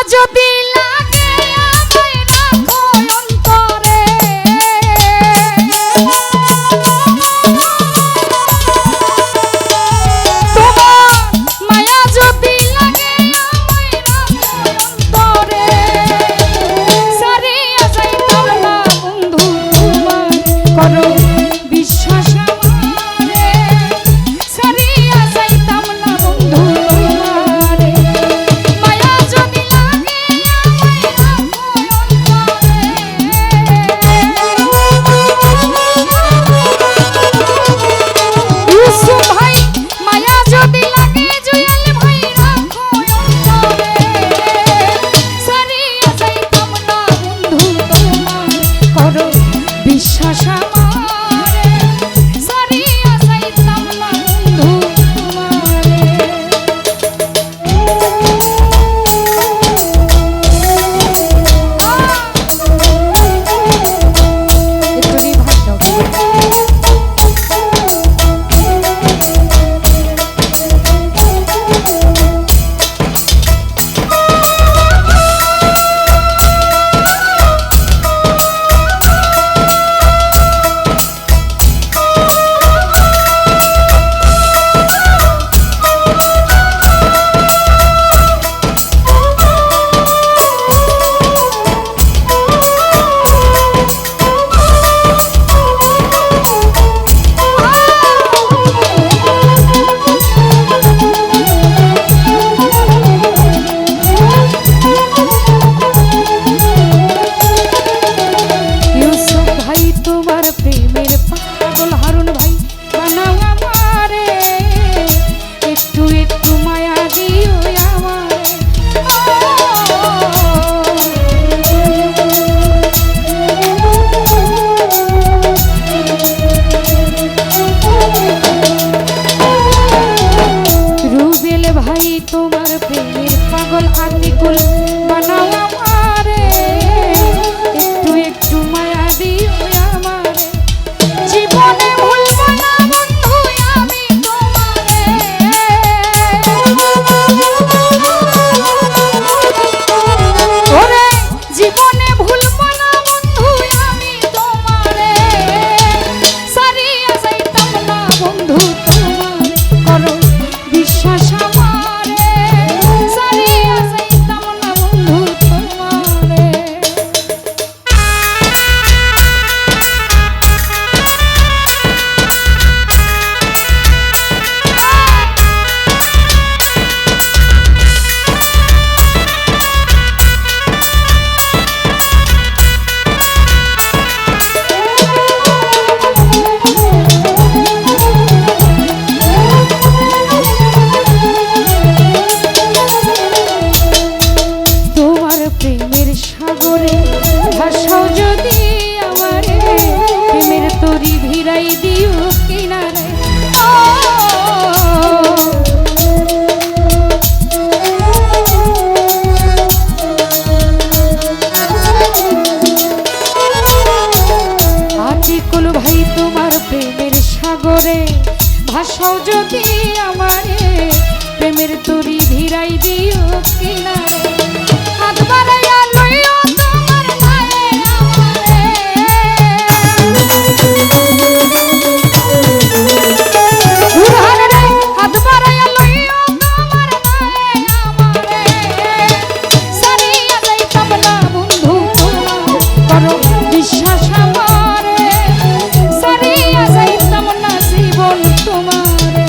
যদি লাগে আমায় রাখো অন্তরে, তোমার মায়া যদি লাগে আমায় রাখো অন্তরে, সারিয়া যাইতাম না বন্ধু তোমার করো বিশ্বাস আমারে, সারিয়া যাইতাম না বন্ধু তোমারে, মায়া যদি লাগে আমায় রাখো অন্তরে। ইউসুফ ভাই মায়া যদি লাগে জুয়েল ভাই রাখো অন্তরে, সারিয়া যাইতাম না বন্ধু তোমার করো বিশ্বাস আমারে, সারিয়া যাইতাম না বন্ধু তোমারে। একটু রিভাইভ দাও। ইউসুফ ভাই তোমার প্রেমের পাগল, হারুন ভাই বানাও আমারে, একটু একটু মায়া দিও আমারে। রুবেল ভাই তোমার প্রেমের পাগল, আতিকুল বানাও আমারে, একটু একটু মায়া দিও আমারে, জীবনে ভুলবো না বন্ধু আমি তোমারে, ওরে জীবনে ভুলবো না বন্ধু আমি তোমারে, সারিয়া যাইতাম না বন্ধু তোমার করো বিশ্বাস আমারে, সারিয়া যাইতাম না বন্ধু তোমারে। তোমার প্রেমের সাগরে ভাসাও যদি আমারে, প্রেমের তরি ভিড়াই দিও কিনারে। আতিকুল ভাই তোমার প্রেমের সাগরে ভাসাও যদি আমারে, প্রেমের তরি ভিড়াই দিও কিনারে। হাত বাড়াইয়া লইও তোমার নায়ে আমারে, উড়ান রে হাত বাড়াইয়া লইও তোমার নায়ে আমারে, সারিয়া যাইতাম না বন্ধু তোমার করো বিশ্বাস আমারে, সারিয়া যাইতাম না জীবন তোমারে।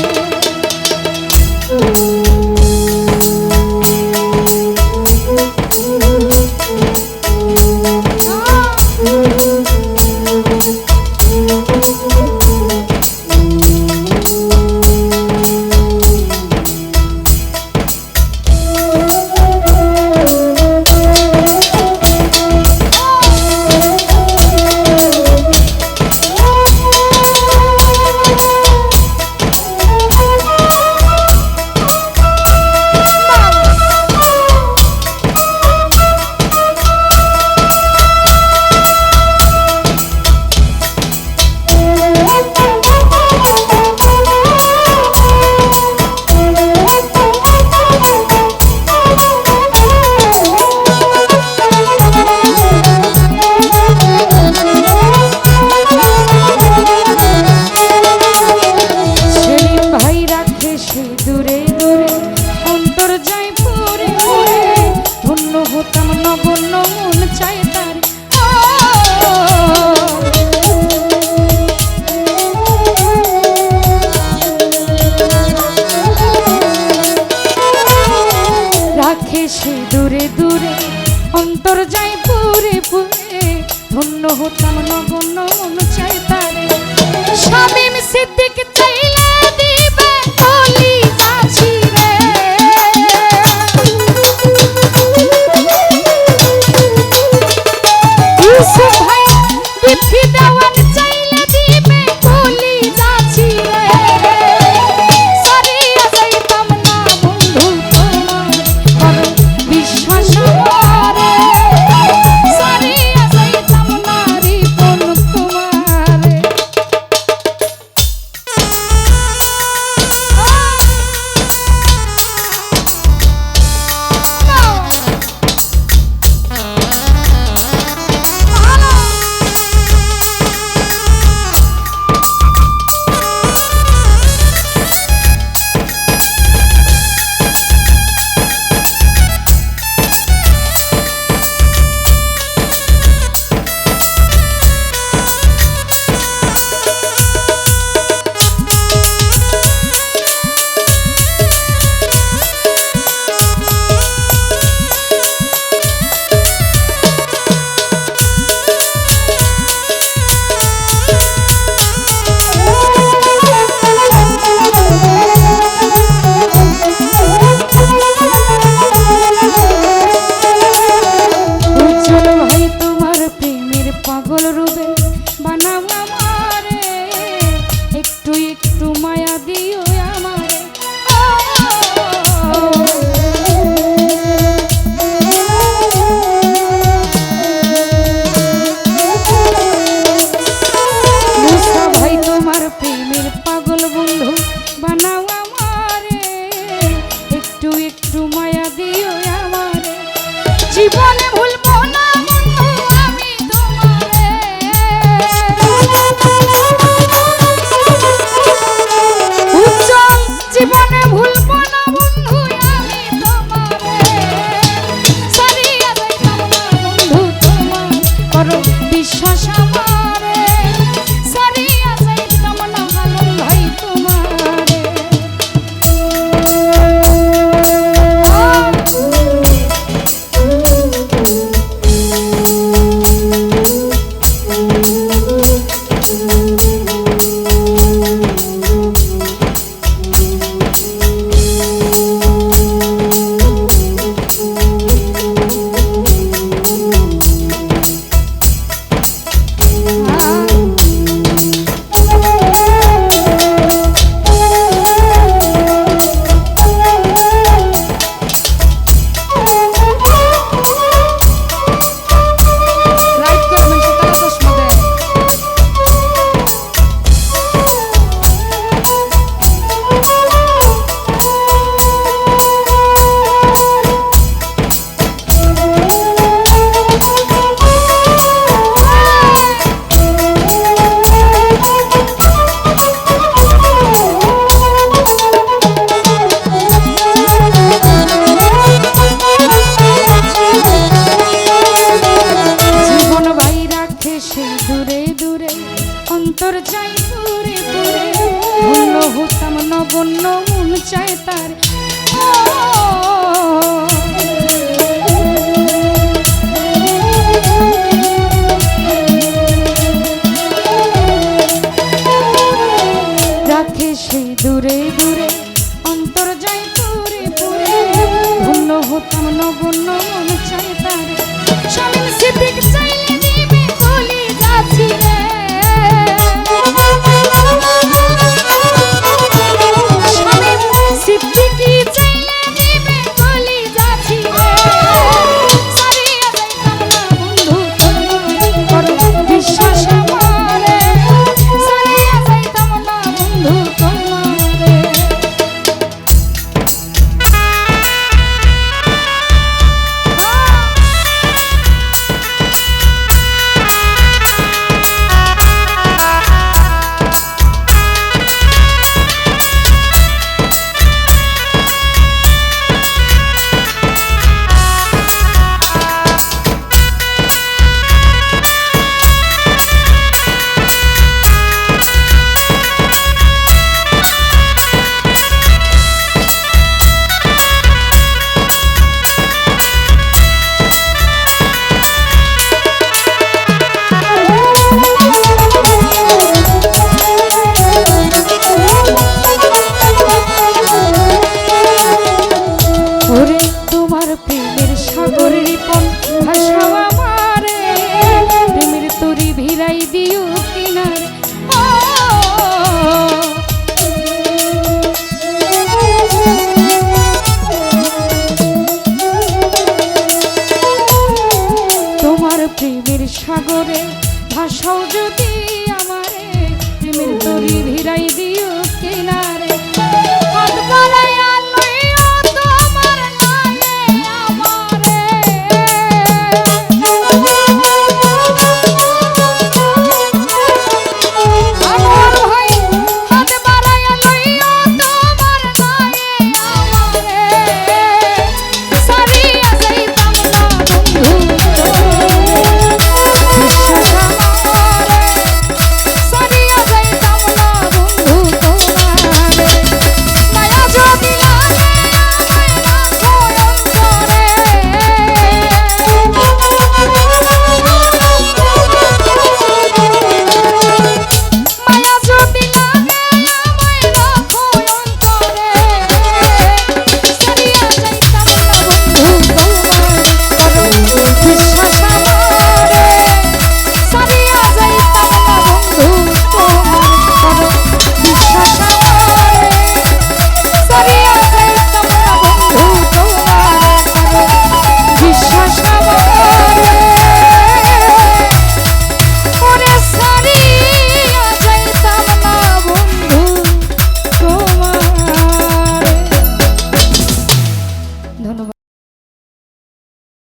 রাখে সে দূরে দূরে অন্তর যায় পুরে পুরে ধন্য হতাম নগণ্য মন চাই তারে শামীম সিদ্দিক চাইলে দিবে কলি যাচ্ছি রে ইউসুফ ভাই বিথি দেওয়ান চাইলে দিবে কলি যাচ্ছি রে সারিয়া যাইতাম না বন্ধু তোমার করো বিশ্বাস আমারে সারিয়া যাইতাম না রিপন তোমারে পাগল রূপে বানাও আমারে একটু একটু মায়া দিও আমারে মুসা ভাই তোমার প্রেমের পাগল বন্ধু বানাও আমারে একটু একটু মায়া দিও আমারে জীবনে ভুলবো না বন্ধু আমি উজ্জ্বল জীবনে ভুলবো না বন্ধু আমি তোমারে সারিয়া যাইতাম না বন্ধু তোমার করো বিশ্বাস আমারে সারিয়া যাইতাম না ভালো ভাই তোমারে অন্তর চাই পুরে পুরে ধন্য হতাম নগণ্য মন চায় তার রাখে সে দূরে দূরে অন্তর যাই পুরে পুরে ধন্য হতাম নগণ্য মন চায় তার শামীম সিদ্দিক চাইলে দিবে কলি যাচ্ছি রে সিদ্দিকী চাইলে দিবে কলি যাচ্ছি রে সারিয়া যাইতাম না বন্ধু তোমার করো বিশ্বাস আমারে সারিয়া যাইতাম না বন্ধু তোমারে প্রেমের সাগর রিপন ভাষাও আমারে প্রেমের তরি ভিড়াই দিও কিনারে ও তোমার প্রেমের সাগরে ভাষাও যদি